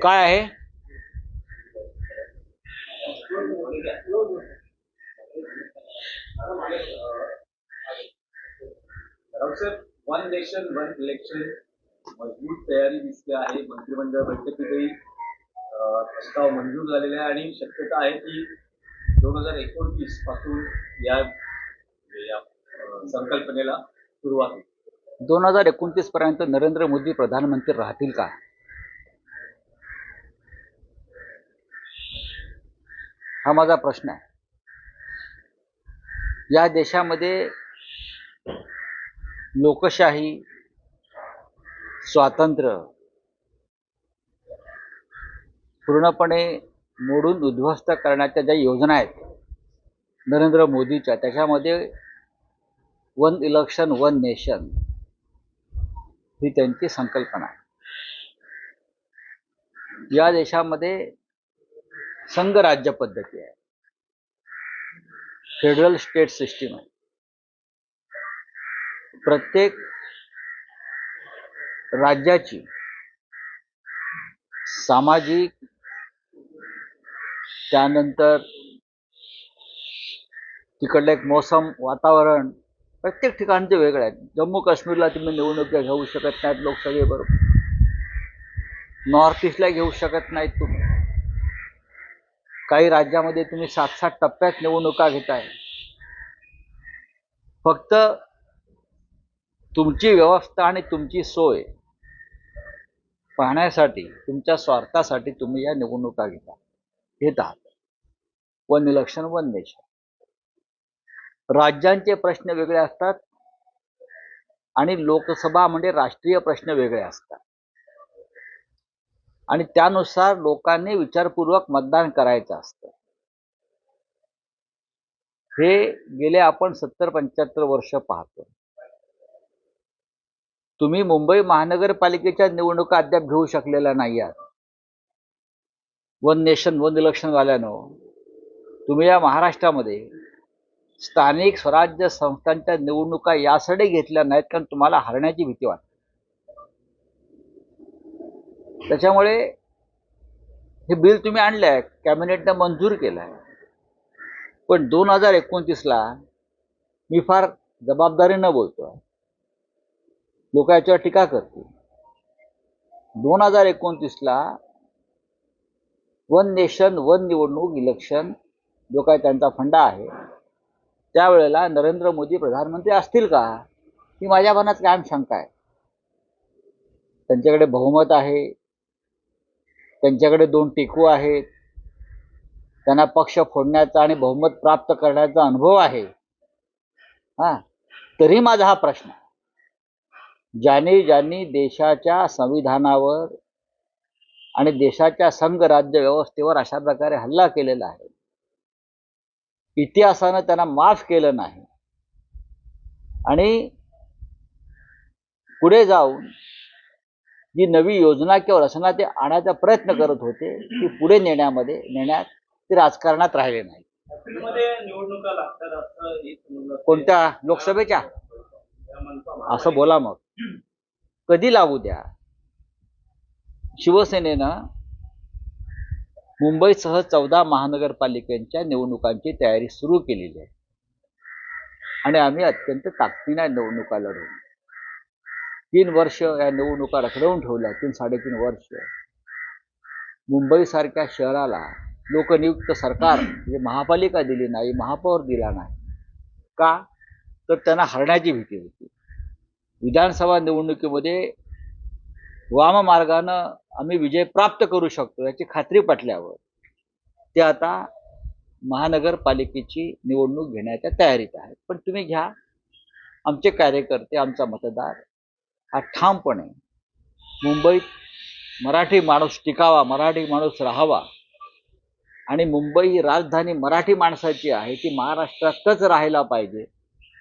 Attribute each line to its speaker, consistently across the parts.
Speaker 1: काय आहे?
Speaker 2: One nation one election मजबूत तयारी दिसते आहे. मंत्रिमंडळ बैठकीतही प्रस्ताव मंजूर झालेला आहे आणि शक्यता आहे की 2029 पासून या संकल्पनेला सुरुवात होईल.
Speaker 1: 2029 पर्यंत नरेंद्र मोदी प्रधानमंत्री राहतील का? हा माझा प्रश्न आहे. या देशामध्ये लोकशाही, स्वातंत्र्य पूर्णपणे मोडून उद्ध्वस्त करण्याच्या ज्या योजना आहेत नरेंद्र मोदीच्या, त्याच्यामध्ये वन इलेक्शन वन नेशन ही त्यांची संकल्पना आहे. या देशामध्ये संघ राज्य पद्धती आहे, फेडरल स्टेट सिस्टीम आहे. प्रत्येक राज्याची सामाजिक, त्यानंतर तिकडलं एक मोसम, वातावरण प्रत्येक ठिकाणचे वेगळे आहेत. जम्मू काश्मीरला तुम्ही निवडणुका घेऊ शकत नाहीत लोकसभेबरोबर, नॉर्थ ईस्टला घेऊ शकत नाहीत तुम्ही. काही राज्यामध्ये तुम्ही 7-7 टप्प्यात निवडणुका घेताय. फक्त तुमची व्यवस्था आणि तुमची सोय पाहण्यासाठी, तुमच्या स्वार्थासाठी तुम्ही या निवडणुका घेत आहात. One election one nation. राज्यांचे प्रश्न वेगळे असतात आणि लोकसभा म्हणजे राष्ट्रीय प्रश्न वेगळे असतात आणि त्यानुसार लोकांनी विचारपूर्वक मतदान करायचं असतं. हे गेले आपण 70-75 वर्ष पाहतो. तुम्ही मुंबई महानगरपालिकेच्या निवडणुका अद्याप घेऊ शकलेल्या नाही आहात वन नेशन वन इलेक्शन वाल्यानं. तुम्ही या महाराष्ट्रामध्ये स्थानिक स्वराज्य संस्थांच्या निवडणुका यासाठी घेतल्या नाहीत कारण तुम्हाला हरण्याची भीती वाटते. त्याच्यामुळे हे बिल तुम्ही आणलंय, कॅबिनेटने मंजूर केलं आहे. पण 2029ला मी फार जबाबदारीनं बोलतोय, लोक याच्यावर टीका करतील. 2029ला वन नेशन वन निवडणूक इलेक्शन जो काय त्यांचा फंडा आहे, त्यावेळेला नरेंद्र मोदी प्रधानमंत्री असतील का, ही माझ्या मनात कायम शंका आहे. त्यांच्याकडे बहुमत आहे, त्यांच्याकडे 2 टेकू आहेत, त्यांना पक्ष फोडण्याचा आणि बहुमत प्राप्त करण्याचा अनुभव आहे. तरी माझा हा प्रश्न आहे, ज्यांनी देशाच्या संविधानावर आणि देशाच्या संघ राज्य व्यवस्थेवर अशा प्रकारे हल्ला केलेला आहे, इतिहासानं त्यांना माफ केलं नाही आणि पुढे जाऊन जी नवी योजना किंवा रचना ते आणायचा प्रयत्न करत होते, ती पुढे नेण्यात ते राजकारणात राहिले नाही.
Speaker 2: निवडणुका लागतात
Speaker 1: कोणत्या? लोकसभेच्या? असं बोला मग. कधी लागू द्या. शिवसेनेनं मुंबईसह 14 महानगरपालिकांच्या निवडणुकांची तयारी सुरू केलेली आहे आणि आम्ही अत्यंत ताकदीने निवडणुका लढवू. 3 वर्ष या निवडणुका रखडवून ठेवल्या. 3-3.5 वर्ष मुंबईसारख्या शहराला लोकनियुक्त सरकार म्हणजे महापालिका दिली नाही, महापौर दिला नाही. का? तर त्यांना हरण्याची भीती होती. विधानसभा निवडणुकीमध्ये वाममार्गानं आम्ही विजय प्राप्त करू शकतो याची खात्री पटल्यावर ते आता महानगरपालिकेची निवडणूक घेण्याच्या तयारीत आहेत. पण तुम्ही घ्या, आमचे कार्यकर्ते, आमचा मतदार हा ठामपणे मुंबईत मराठी माणूस टिकावा, मराठी माणूस राहावा आणि मुंबई ही राजधानी मराठी माणसाची आहे, ती महाराष्ट्रातच राहायला पाहिजे,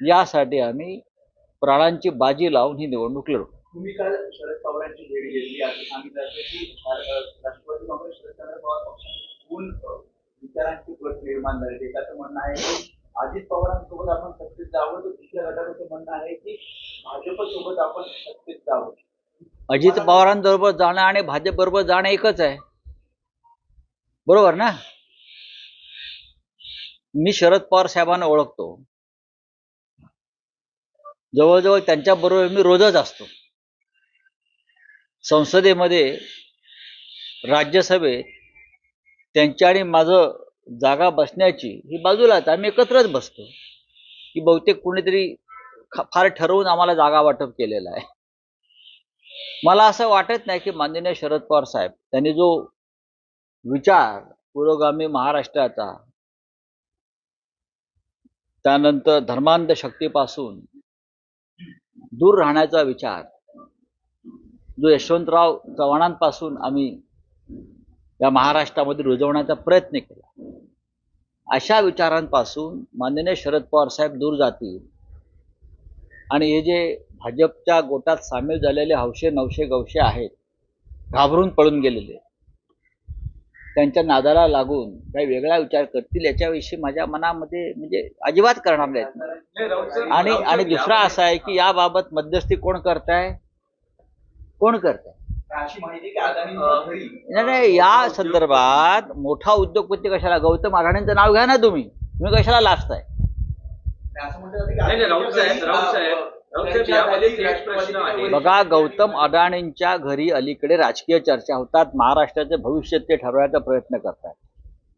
Speaker 1: यासाठी आम्ही प्राणांची बाजी लावून ही निवडणूक लढू.
Speaker 2: तुम्ही काल शरद पवारांची भेट घेतली आणि सांगितलं की राष्ट्रवादी काँग्रेस शरद पवार पक्षातून विचारांची गट निर्माण झाली. एकाचं म्हणणं आहे की अजित पवारांसोबत आपण सत्तेत जावं, तर दुसऱ्या गटाचं म्हणणं आहे की भाजप सोबत आपण सत्तेत जावं.
Speaker 1: अजित पवारांबरोबर जाणं आणि भाजप बरोबर जाणं एकच आहे, बरोबर ना? मी शरद पवार साहेबांना ओळखतो, जवळजवळ त्यांच्या बरोबर मी रोजच असतो. संसदेमध्ये, राज्यसभेत त्यांच्या आणि माझं जागा बसण्याची ही बाजूलाच, आम्ही एकत्रच बसतो. की बहुतेक कुणीतरी फार ठरवून आम्हाला जागा वाटप केलेलं आहे. मला असं वाटत नाही की माननीय शरद पवार साहेब त्यांनी जो विचार पुरोगामी महाराष्ट्राचा, त्यानंतर धर्मांध शक्तीपासून दूर राहण्याचा विचार जो यशवंतराव चव्हाणांपासून आम्ही या महाराष्ट्रामध्ये रुजवण्याचा प्रयत्न केला, अशा विचारांपासून माननीय शरद पवार साहेब दूर जातील आणि हे जे भाजपच्या गोटात सामील झालेले हौशे नवशे गवशे आहेत, घाबरून पळून गेलेले, त्यांच्या नादाला लागून काही वेगळा विचार करतील याच्याविषयी माझ्या मनामध्ये म्हणजे अजिबात करणार नाहीत. आणि दुसरा असा आहे की याबाबत मध्यस्थी कोण करताय, कोण करताय? नाही, या संदर्भात मोठा उद्योगपती कशाला, गौतम अडाणींचं नाव घ्या ना, तुम्ही कशाला लाजताय? बघा, गौतम अडाणींच्या घरी अलीकडे राजकीय चर्चा होतात, महाराष्ट्राचे भविष्य ते ठरवायचा प्रयत्न करतात.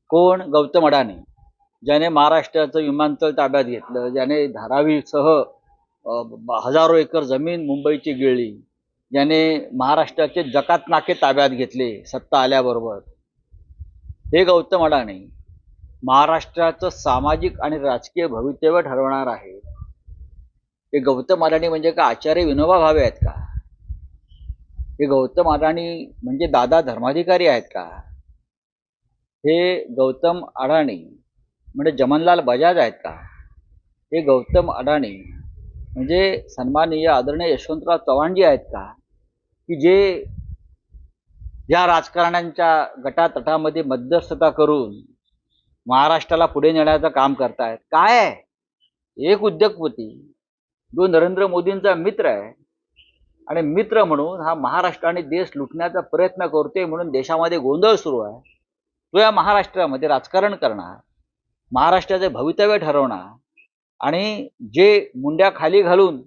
Speaker 1: कोण? गौतम अडाणी, ज्याने महाराष्ट्राचं विमानतळ ताब्यात घेतलं, ज्याने धारावीसह हजारो एकर जमीन मुंबईची गिळली, ज्याने महाराष्ट्राचे जकात नाके ताब्यात घेतले सत्ता आल्याबरोबर, हे गौतम अडाणी महाराष्ट्राचं सामाजिक आणि राजकीय भवितव्य ठरवणार आहे. हे गौतम अडाणी म्हणजे का आचार्य विनोबा भावे आहेत का? हे गौतम अडाणी म्हणजे दादा धर्माधिकारी आहेत का? हे गौतम अडाणी म्हणजे जमनलाल बजाज आहेत का? हे गौतम अडाणी म्हणजे सन्माननीय आदरणीय यशवंतराव चव्हाणजी आहेत का, की जे या राजकारण्यांच्या गटातटामध्ये मध्यस्थता करून महाराष्ट्राला पुढे नेण्याचं काम करतायत? काय आहे? एक उद्योगपती जो नरेंद्र मोदींचा मित्र आहे आणि मित्र म्हणून हा महाराष्ट्र आणि देश लुटण्याचा प्रयत्न करतोय म्हणून देशामध्ये गोंधळ सुरू आहे, तो या महाराष्ट्रामध्ये राजकारण करणार, महाराष्ट्राचे भवितव्य ठरवणार, आणि जे मुंड्या खाली घालून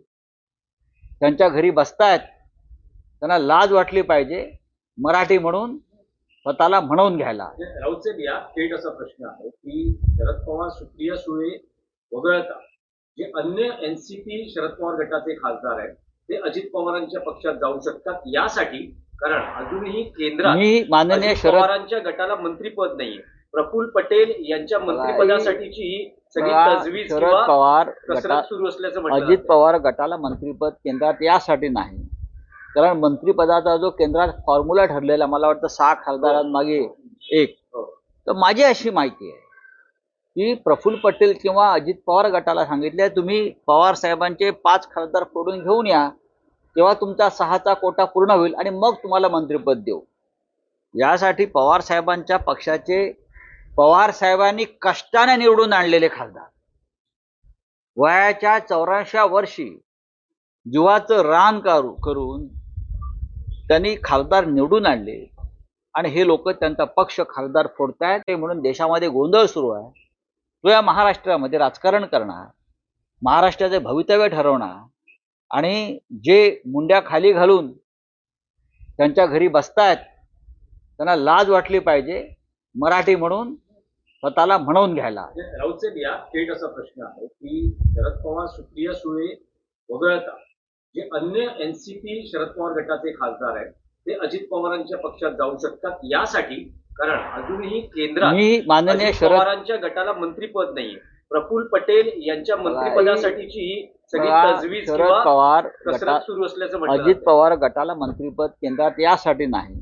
Speaker 1: त्यांच्या घरी बसतायत त्यांना लाज वाटली पाहिजे, मराठी म्हणून स्वतःला म्हणवून घ्यायला.
Speaker 2: राऊत साहेब, या थेट असा प्रश्न आहे की शरद पवार, सुप्रिया सुळे वगळता जे अन्य एनसीपी शरद पवार गटाचे खासदार आहेत ते अजित पवारांच्या पक्षात जाऊ शकतात यासाठी, कारण अजूनही केंद्रात
Speaker 1: माननीय
Speaker 2: शरद पवारांच्या गटाला मंत्रीपद नाहीये. प्रफुल्ल पटेल यांच्या मंत्रिपदासाठीची ही सगळी तजवीज
Speaker 1: शरद पवार
Speaker 2: कसरत सुरू असल्याचं म्हटलं
Speaker 1: अजित पवार गटाला मंत्रीपद केंद्रात यासाठी नाही, कारण मंत्रिपदाचा जो केंद्रात फॉर्म्युला ठरलेला, मला वाटतं 6 खासदारांमागे 1, तर माझी अशी माहिती आहे की प्रफुल्ल पटेल किंवा अजित पवार गटाला सांगितले, तुम्ही पवार साहेबांचे 5 खासदार फोडून घेऊन या, तेव्हा तुमचा 6चा कोटा पूर्ण होईल आणि मग तुम्हाला मंत्रिपद देऊ. यासाठी पवार साहेबांच्या पक्षाचे, पवार साहेबांनी कष्टाने निवडून आणलेले खासदार, वयाच्या 84व्या वर्षी जीवाचं रान करून त्यांनी खासदार निवडून आणले आणि हे लोक त्यांचा पक्ष खासदार फोडतायत ते म्हणून देशामध्ये गोंधळ सुरू आहे. तो या महाराष्ट्रामध्ये राजकारण करणार, महाराष्ट्राचे भवितव्य ठरवणार, आणि जे मुंड्या खाली घालून त्यांच्या घरी बसतायत त्यांना लाज वाटली पाहिजे, मराठी म्हणून स्वतःला म्हणवून घ्यायला.
Speaker 2: राऊत साहेब, या थेट असा प्रश्न आहे की शरद पवार, सुप्रिया सुळे वगळता जे अन्य एनसीपी शरद पवार गटाचे खासदार आहेत ते अजित पवारांच्या पक्षात जाऊ शकतात यासाठी, कारण अजूनही केंद्रात
Speaker 1: माननीय
Speaker 2: शरद पवारांच्या गटाला मंत्रीपद नाहीये. प्रफुल्ल पटेल यांच्या मंत्रिपदासाठीची ही सगळी तजवीज
Speaker 1: शरद पवार
Speaker 2: कसरत सुरू असल्याचं म्हटलं
Speaker 1: अजित पवार गटाला मंत्रिपद केंद्रात यासाठी नाही,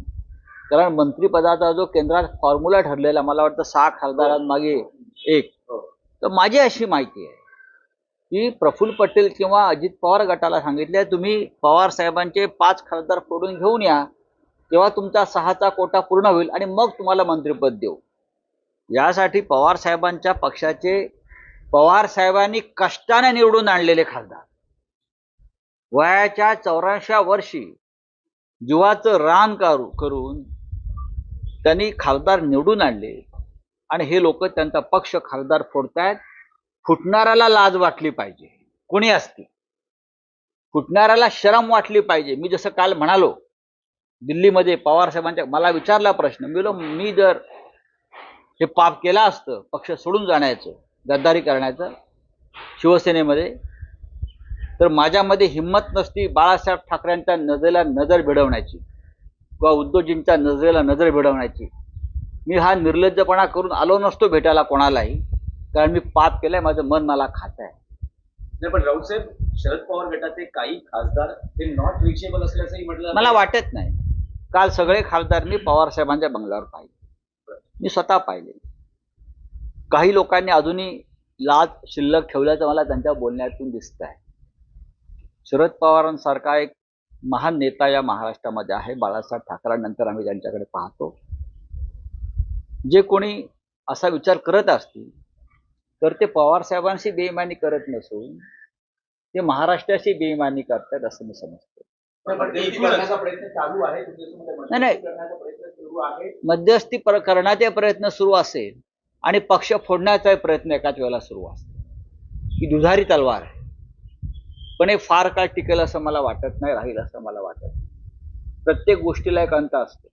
Speaker 1: कारण मंत्रिपदाचा जो केंद्रात फॉर्म्युला ठरलेला, मला वाटतं 6 खासदारांमागे 1, तर माझी अशी माहिती आहे की प्रफुल्ल पटेल किंवा अजित पवार गटाला सांगितले, तुम्ही पवार साहेबांचे 5 खासदार फोडून घेऊन या, तेव्हा तुमचा 6चा कोटा पूर्ण होईल आणि मग तुम्हाला मंत्रिपद देऊ. यासाठी पवार साहेबांच्या पक्षाचे, पवार साहेबांनी कष्टाने निवडून आणलेले खासदार, वयाच्या 84व्या वर्षी जीवाचं रान करून त्यांनी खासदार निवडून आणले आणि हे लोक त्यांचा पक्ष खासदार फोडतायत. फुटणाऱ्याला लाज वाटली पाहिजे, कोणी असते, फुटणाऱ्याला शरम वाटली पाहिजे. मी जसं काल म्हणालो दिल्लीमध्ये पवार साहेबांच्या, मला विचारला प्रश्न, मी जर हे पाप केलं असतं पक्ष सोडून जाण्याचं, गद्दारी करण्याचं शिवसेनेमध्ये, तर माझ्यामध्ये हिंमत नसती बाळासाहेब ठाकरेंच्या नजरेला नजर भिडवण्याची किंवा उद्धवजींच्या नजरेला नजर भिडवण्याची. मी हा निर्लज्जपणा करून आलो नसतो भेटायला कोणालाही, कारण मी पाप केलंय, माझं मन मला खात आहे.
Speaker 2: नाही, पण राऊत साहेब, शरद पवार गटाचे काही खासदार हे नॉट रिचेबल असल्याचंही म्हटलं जातं.
Speaker 1: मला वाटत नाही. काल सगळे खासदार मी पवार साहेबांच्या बंगल्यावर पाहिले, मी स्वतः पाहिले. काही लोकांनी अजूनही लाज शिल्लक ठेवल्याचं मला त्यांच्या बोलण्यातून दिसत आहे. शरद पवारांसारखा एक महान नेता या महाराष्ट्रामध्ये आहे. बाळासाहेब ठाकरेंनंतर आम्ही त्यांच्याकडे पाहतो. जे कोणी असा विचार करत असतील तर ते पवार साहेबांशी बेईमानी करत नसून ते महाराष्ट्राशी बेईमानी करतात असं मी समजतो.
Speaker 2: प्रयत्न चालू आहे,
Speaker 1: मध्यस्थी करण्याचे प्रयत्न सुरू असेल आणि पक्ष फोडण्याचा प्रयत्न एकाच वेळेला सुरू असेल, ही दुधारी तलवार आहे. पण हे फार काळ टिकेल असं मला वाटत नाही, राहील असं मला वाटत नाही. प्रत्येक गोष्टीला एक अंत असतो.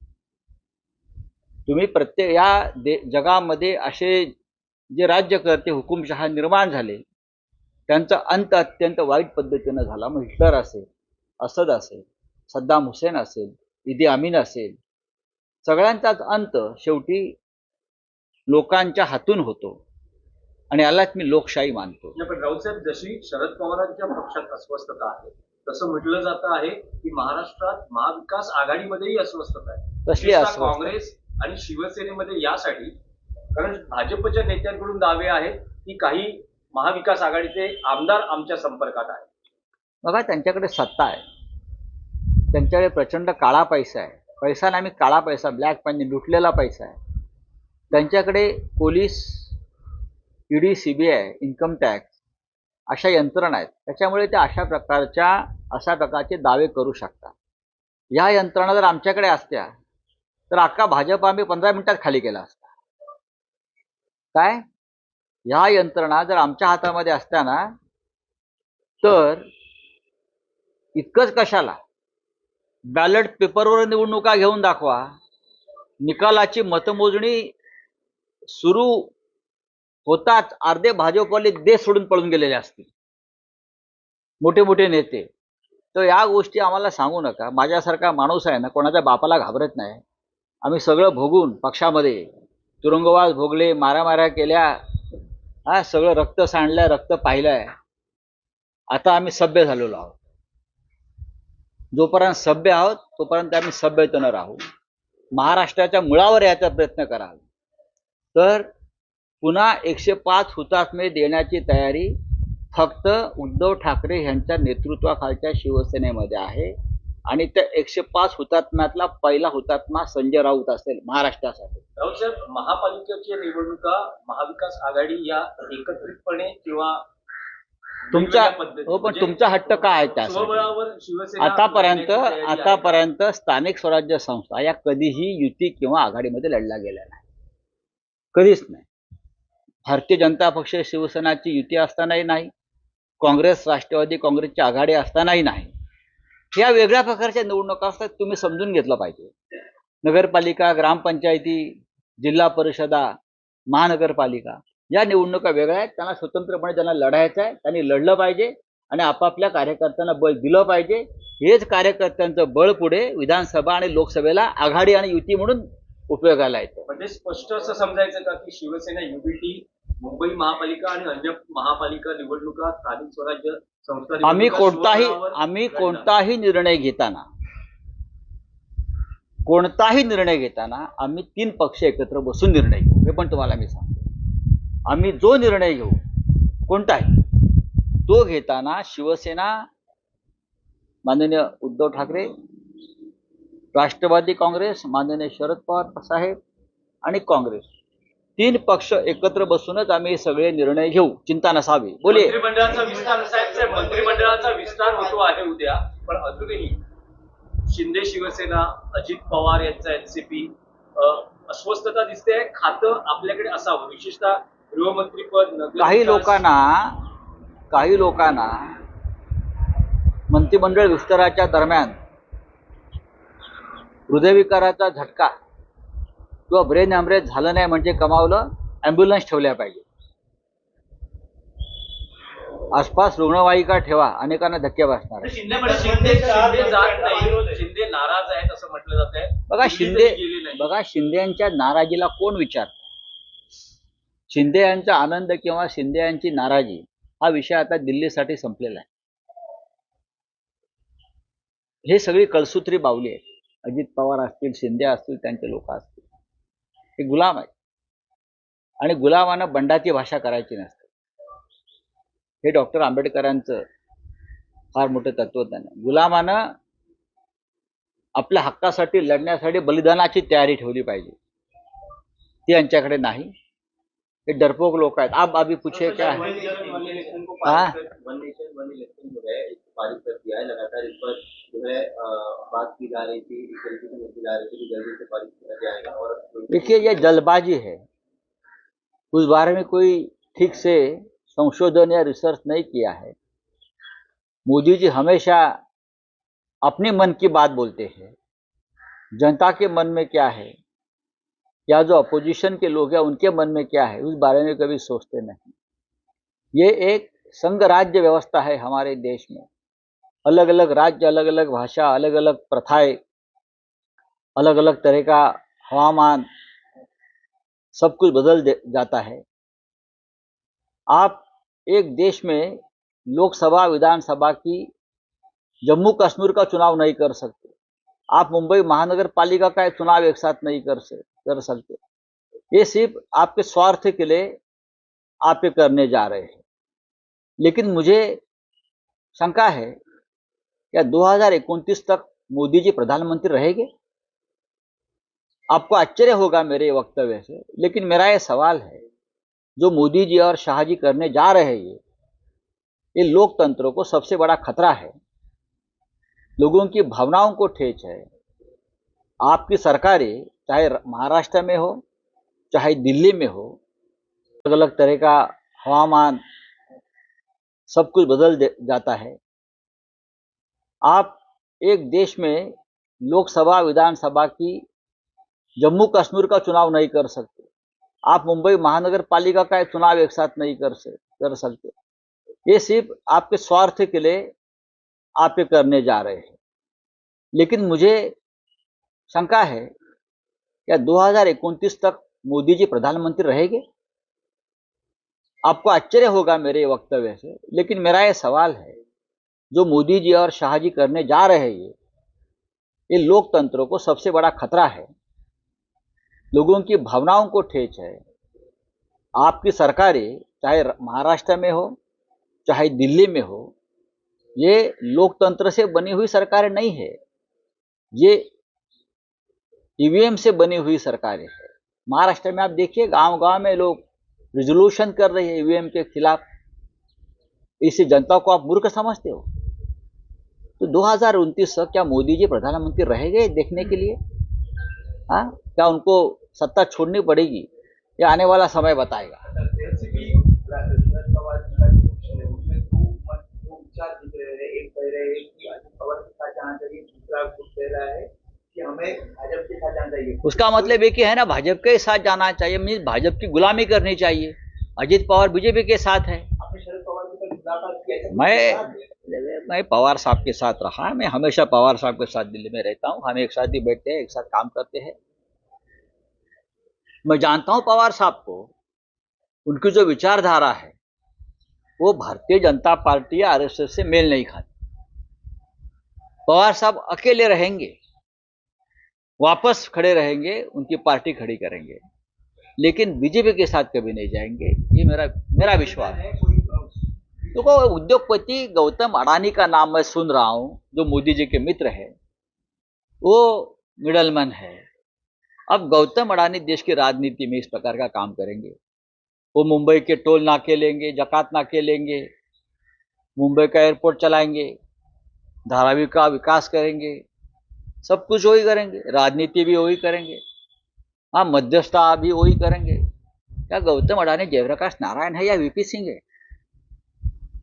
Speaker 1: तुम्ही प्रत्येक या जगामध्ये असे जे राज्यकर्ते हुकुमशहा निर्माण झाले त्यांचा अंत अत्यंत वाईट पद्धतीनं झाला. मग हिटलर असेल, असद असेल, सद्दाम हुसेन असेल, इदी अमीन असेल, सगळ्यांचाच अंत शेवटी लोकांच्या हातून होतो आणि यालाच मी लोकशाही मानतो.
Speaker 2: पण राऊत साहेब, जशी शरद पवारांच्या पक्षात अस्वस्थता आहे तसं म्हटलं जातं आहे की महाराष्ट्रात महाविकास आघाडीमध्येही अस्वस्थता आहे.
Speaker 1: कसली अस्वस्थता?
Speaker 2: काँग्रेस आणि शिवसेनेमध्ये यासाठी, कारण भाजपच्या नेत्यांकडून दावे आहेत की काही महाविकास आघाडीचे आमदार आमच्या संपर्कात आहेत.
Speaker 1: बघा, त्यांच्याकडे सत्ता आहे, त्यांच्याकडे प्रचंड काळा पैसा आहे. पैसा नाही, काळा पैसा, ब्लॅक मनी, लुटलेला पैसा आहे. त्यांच्याकडे police, ED, CBI, income tax अशा यंत्रणा आहेत. त्याच्यामुळे ते अशा प्रकारचे दावे करू शकतात. या यंत्रणा जर आमच्याकडे असत्या तर अख्खा भाजप आम्ही 15 मिनिटात खाली केला असता. काय, या यंत्रणा जर आमच्या हातामध्ये असत्या ना तर इतकंच कशाला, बॅलेट पेपरवर निवडणुका घेऊन दाखवा, निकालाची मतमोजणी सुरू होताच अर्धे भाजपवाले देश सोडून पळून गेलेले असतील, मोठे मोठे नेते. तर या गोष्टी आम्हाला सांगू नका. माझ्यासारखा माणूस आहे ना, कोणाच्या बापाला घाबरत नाही. आम्ही सगळं भोगून पक्षामध्ये तुरुंगवास भोगले, मारामाऱ्या केल्या, सगळं रक्त सांडलंय, रक्त पाहिलंय. आता आम्ही सभ्य झालेलो आहोत. जोपर्यंत सभ्य आहोत तोपर्यंत आम्ही सभ्यतेनं राहू. महाराष्ट्राच्या मुळावर याचा प्रयत्न कराल तर पुन्हा 105 हुतात्मे देण्याची तयारी फक्त उद्धव ठाकरे यांच्या नेतृत्वाखालच्या शिवसेनेमध्ये आहे. आणि त्या 105 हुतात्म्यातला पहिला हुतात्मा संजय राऊत असेल महाराष्ट्रासाठी.
Speaker 2: राऊत साहेब, महापालिकेच्या निवडणुका महाविकास आघाडी या एकत्रितपणे किंवा
Speaker 1: तुमचा, हो, पण तुमचा हट्ट काय आहे त्यासाठी? आतापर्यंत स्थानिक स्वराज्य संस्था या कधीही युती किंवा आघाडीमध्ये लढल्या गेल्या नाही, कधीच नाही. भारतीय जनता पक्ष शिवसेनाची युती असतानाही नाही, काँग्रेस राष्ट्रवादी काँग्रेसची आघाडी असतानाही नाही. या वेगळ्या प्रकारच्या निवडणुका असतात, तुम्ही समजून घेतलं पाहिजे. नगरपालिका, ग्रामपंचायती, जिल्हा परिषदा, महानगरपालिका या निवडणुका वेगळ्या आहेत. त्यांना स्वतंत्रपणे ज्यांना लढायचं आहे त्यांनी लढलं पाहिजे आणि आपापल्या कार्यकर्त्यांना बळ दिलं पाहिजे. हेच कार्यकर्त्यांचं बळ पुढे विधानसभा आणि लोकसभेला आघाडी आणि युती म्हणून उपयोगाला येतं.
Speaker 2: म्हणजे स्पष्ट असं समजायचं का की शिवसेना युबीटी, मुंबई महापालिका आणि अन्य महापालिका निवडणुका, स्थानिक स्वराज्य संस्था,
Speaker 1: आम्ही कोणताही निर्णय घेताना आम्ही 3 पक्ष एकत्र बसून निर्णय घेऊ. हे पण तुम्हाला मी सांगतो. आम्ही जो निर्णय घेऊ कोणताही, तो घेताना शिवसेना, माननीय उद्धव ठाकरे, राष्ट्रवादी काँग्रेस, माननीय शरद पवार साहेब आणि काँग्रेस, 3 पक्ष एकत्र बसूनच आम्ही सगळे निर्णय घेऊ. चिंता नसावी. बोलिये.
Speaker 2: मंत्रिमंडळाचा विस्तार होतो आहे उद्या, पण अजूनही शिंदे शिवसेना, अजित पवार यांचा एनसीपी, अस्वस्थता दिसते. खातं आपल्याकडे असावं, विशेषतः गृहमंत्रीपद, नगर
Speaker 1: काही
Speaker 2: विकास.
Speaker 1: लोकांना मंत्रिमंडळ विस्ताराच्या दरम्यान हृदयविकाराचा झटका किंवा ब्रेन हॅमरेज झालं नाही म्हणजे कमावलं, ॲम्ब्युलन्स ठेवल्या पाहिजे. आसपास रुग्णवाहिका ठेवा, अनेकांना धक्के बसणार आहे.
Speaker 2: शिंदे जात नाही, शिंदे नाराज आहेत असं म्हटलं जात आहे.
Speaker 1: बघा शिंदेच्या नाराजीला कोण विचारतं? शिंदे यांचा आनंद किंवा शिंदे यांची नाराजी हा विषय आता दिल्लीसाठी संपलेला आहे. हे सगळी कळसूत्री बावली आहे. अजित पवार असतील, शिंदे असतील, त्यांचे लोक असतील, हे गुलाम आहेत आणि गुलामानं बंडाची भाषा करायची नसते. हे डॉक्टर आंबेडकरांचं फार मोठं तत्वज्ञान आहे. गुलामानं आपल्या हक्कासाठी लढण्यासाठी बलिदानाची तयारी ठेवली पाहिजे. ती यांच्याकडे नाही. हे डरपोक लोक आहेत. आप अभी पूछे क्या है? हाँ
Speaker 2: पारित कर दिया है लगातार, इस पर जो है बात की जा रही थी, इस तरीके से मिलती जा रही थी कि जल्दी से पारित किया जाएगा. और
Speaker 1: देखिए, ये जल्दबाजी है. उस बारे में कोई ठीक से संशोधन या रिसर्च नहीं किया है. मोदी जी हमेशा अपने मन की बात बोलते हैं. जनता के मन में क्या है या जो अपोजिशन के लोग हैं उनके मन में क्या है, उस बारे में कभी सोचते नहीं. ये एक संघ राज्य व्यवस्था है हमारे देश में. अलग अलग राज्य, अलग अलग भाषा, अलग अलग प्रथाएं, अलग अलग तरह का हवामान, सब कुछ बदल जाता है. आप एक देश में लोकसभा विधानसभा की जम्मू कश्मीर का चुनाव नहीं कर सकते. आप मुंबई महानगर पालिका का चुनाव एक साथ नहीं कर सकते. ये सिर्फ आपके स्वार्थ के लिए आप ये करने जा रहे हैं. लेकिन मुझे शंका है, क्या 2029 तक मोदी जी प्रधानमंत्री रहेंगे? आपको आश्चर्य होगा मेरे वक्तव्य से, लेकिन मेरा ये सवाल है, जो मोदी जी और शाह जी करने जा रहे हैं ये लोकतंत्र को सबसे बड़ा खतरा है. लोगों की भावनाओं को ठेस है. आपकी सरकारें चाहे महाराष्ट्र में हो चाहे दिल्ली में हो, अलग अलग तरह का हवामान, सब कुछ बदल जाता है. आप एक देश में लोकसभा विधानसभा की जम्मू कश्मीर का चुनाव नहीं कर सकते. आप मुंबई महानगर पालिका का चुनाव एक साथ नहीं कर सकते. ये सिर्फ आपके स्वार्थ के लिए आप ये करने जा रहे हैं. लेकिन मुझे शंका है, क्या 2029 तक मोदी जी प्रधानमंत्री रहेंगे? आपको आश्चर्य होगा मेरे वक्तव्य से, लेकिन मेरा ये सवाल है, जो मोदी जी और शाह जी करने जा रहे हैं ये लोकतंत्र को सबसे बड़ा खतरा है. लोगों की भावनाओं को ठेस है. आपकी सरकारें चाहे महाराष्ट्र में हो चाहे दिल्ली में हो, ये लोकतंत्र से बनी हुई सरकारें नहीं है. ये ईवीएम से बनी हुई सरकारें हैं. महाराष्ट्र में आप देखिए, गांव गांव में लोग रिजोल्यूशन कर रहे हैं ईवीएम के खिलाफ. इसी जनता को आप मूर्ख समझते हो? तो 2029 तक क्या मोदी जी प्रधानमंत्री रहेंगे देखने के लिए? हाँ, क्या उनको सत्ता छोड़नी पड़ेगी? ये आने वाला समय बताएगा.
Speaker 3: एक कह रहे हैं कि अजित पवार के साथ जाना चाहिए, दूसरा ग्रुप कह रहा है कि हमें भाजपा के साथ जाना चाहिए.
Speaker 1: उसका मतलब ये कि है ना, भाजपा के साथ जाना चाहिए, मीन्स भाजपा की गुलामी करनी चाहिए. अजित पवार बीजेपी के साथ है.
Speaker 3: आपने शरद पवार के साथ मुलाकात की?
Speaker 1: मैं पवार साहब के साथ रहा. मैं हमेशा पवार साहब के साथ दिल्ली में रहता हूँ. हम एक साथ ही बैठते हैं, एक साथ काम करते हैं. मैं जानता हूँ पवार साहब को. उनकी जो विचारधारा है वो भारतीय जनता पार्टी या आरएसएस से मेल नहीं खाती. पवार साहब अकेले रहेंगे, वापस खड़े रहेंगे, उनकी पार्टी खड़ी करेंगे, लेकिन बीजेपी के साथ कभी नहीं जाएंगे. ये मेरा विश्वास है. तो उद्योगपति गौतम अडानी का नाम मैं सुन रहा हूं, जो मोदी जी के मित्र है. वो मिडलमैन है. अब गौतम अडानी देश की राजनीति में इस प्रकार का काम करेंगे. वो मुंबई के टोल नाके लेंगे, जकात नाके लेंगे, मुंबई का एयरपोर्ट चलाएंगे, धारावी का विकास करेंगे, सब कुछ वही करेंगे, राजनीति भी वही करेंगे, हाँ मध्यस्थता भी वही करेंगे। क्या गौतम अडानी जयप्रकाश नारायण है या वीपी सिंह है?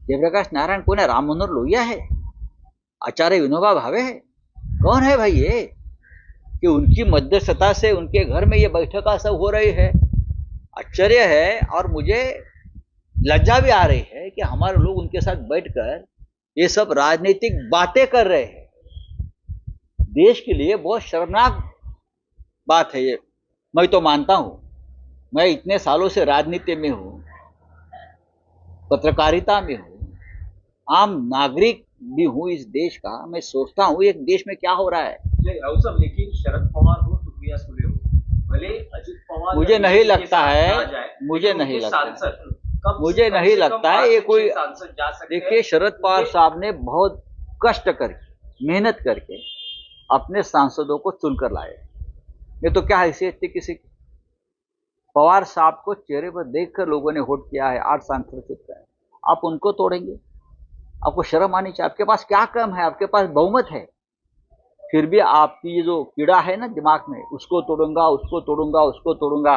Speaker 1: जयप्रकाश नारायण कौन है? राम मनोहर लोहिया है? आचार्य विनोबा भावे है? कौन है भाई ये कि उनकी मध्यस्थता से उनके घर में ये बैठक सब हो रही है? आश्चर्य है और मुझे लज्जा भी आ रही है कि हमारे लोग उनके साथ बैठकर ये सब राजनीतिक बातें कर रहे हैं। देश के लिए बहुत शर्मनाक बात है ये। मैं तो मानता हूं, मैं इतने सालों से राजनीति में हूं, पत्रकारिता में हूं, आम नागरिक भी हूं इस देश का। मैं सोचता हूं एक देश में क्या हो रहा है।
Speaker 2: नहीं राहुल साहब, लेकिन शरद पवार हो, सुप्रिया सुले हो, भले अजित पवार
Speaker 1: मुझे
Speaker 2: या
Speaker 1: नहीं
Speaker 2: बीजेपी के
Speaker 1: लगता
Speaker 2: साथ
Speaker 1: है,
Speaker 2: ना जाए,
Speaker 1: मुझे
Speaker 2: लेकिन
Speaker 1: नहीं
Speaker 2: उनके
Speaker 1: लगता है।
Speaker 2: सांसद कम
Speaker 1: मुझे
Speaker 2: कम
Speaker 1: नहीं
Speaker 2: से कम
Speaker 1: लगता है
Speaker 2: 5
Speaker 1: ये
Speaker 2: से
Speaker 1: कोई।
Speaker 2: 6 सांसद जा सकते हैं।
Speaker 1: देखिए, शरद पवार साहब ने बहुत कष्ट करके, मेहनत करके अपने सांसदों को चुनकर लाए। ये तो क्या हैसियत थी किसी की? पवार साहब को चेहरे पर देखकर लोगों ने वोट किया है, 8 सांसद चुनकर है। आप उनको तोड़ेंगे? आपको शर्म आनी चाहिए। आपके पास क्या कम है? आपके पास बहुमत है, फिर भी आपकी ये जो कीड़ा है ना दिमाग में, उसको तोड़ूंगा, उसको तोड़ूंगा, उसको तोड़ूंगा,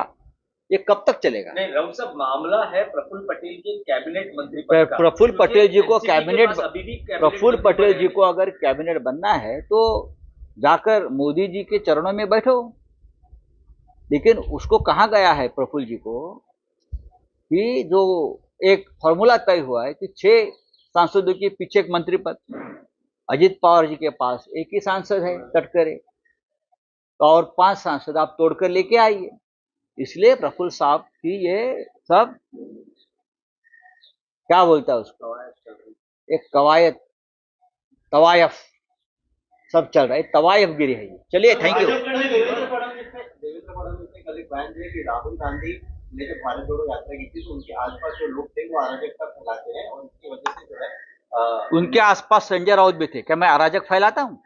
Speaker 1: ये कब तक चलेगा?
Speaker 2: नहीं राहुल साहब, मामला है प्रफुल्ल पटेल के कैबिनेट मंत्री पद का।
Speaker 1: प्रफुल्ल पटेल जी को
Speaker 2: एनसीपी के
Speaker 1: कैबिनेट,
Speaker 2: पास अभी भी कैबिनेट
Speaker 1: प्रफुल्ल
Speaker 2: मंत्री
Speaker 1: पटेल
Speaker 2: पद
Speaker 1: जी
Speaker 2: है।
Speaker 1: को अगर कैबिनेट बनना है तो जाकर मोदी जी के चरणों में बैठो। लेकिन उसको कहाँ गया है प्रफुल्ल जी को कि जो एक फॉर्मूला तय हुआ है कि 6 सांसदों के पीछे एक मंत्री पद। अजित पवार जी के पास एक ही सांसद है, तटकरे, तो और 5 सांसद आप तोड़कर लेके आइए। इसलिए प्रफुल्ल साहब की ये सब क्या बोलता है उसको, एक कवायद, तवायफ सब चल रहा है, तवायफगिरी है ये। चलिए, थैंक यू।
Speaker 3: देवेंद्र फडणवीस ने कल एक बयान दिया कि राहुल गांधी ने जब भारत जोड़ो यात्रा की थी तो उनके आसपास जो लोग थे वो अराजकता फैलाते हैं और इसकी वजह से जो है
Speaker 1: उनके आसपास संजय राउत भी थे। क्या मैं अराजक फैलाता हूं?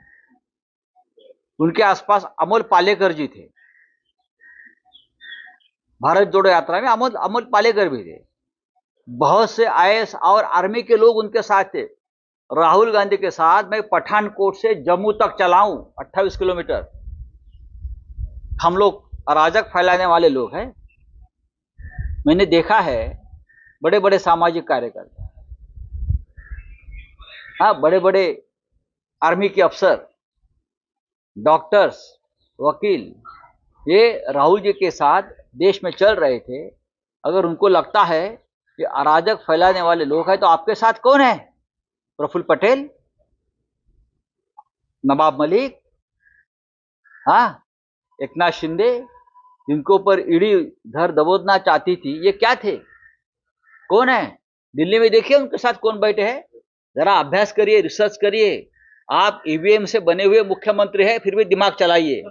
Speaker 1: उनके आसपास अमोल पालेकर जी थे। भारत जोड़ो यात्रा में अमोल पालेकर भी थे। बहुत से आईएएस और आर्मी के लोग उनके साथ थे। राहुल गांधी के साथ मैं पठानकोट से जम्मू तक चलाऊं 28 किलोमीटर। हम लोग अराजक फैलाने वाले लोग हैं। मैंने देखा है बड़े बड़े सामाजिक कार्यकर्ता, हाँ बड़े बड़े आर्मी के अफसर, डॉक्टर्स, वकील, ये राहुल जी के साथ देश में चल रहे थे। अगर उनको लगता है कि अराजक फैलाने वाले लोग हैं तो आपके साथ कौन है? प्रफुल्ल पटेल, नवाब मलिक, हाँ एकनाथ शिंदे, जिनके ऊपर ईडी धर दबोचना चाहती थी, ये क्या थे? कौन है? दिल्ली में देखिए उनके साथ कौन बैठे हैं। जरा अभ्यास करिए, रिसर्च करिए। आप ईवीएम से बने हुए मुख्यमंत्री हैं, फिर भी दिमाग चलाइए।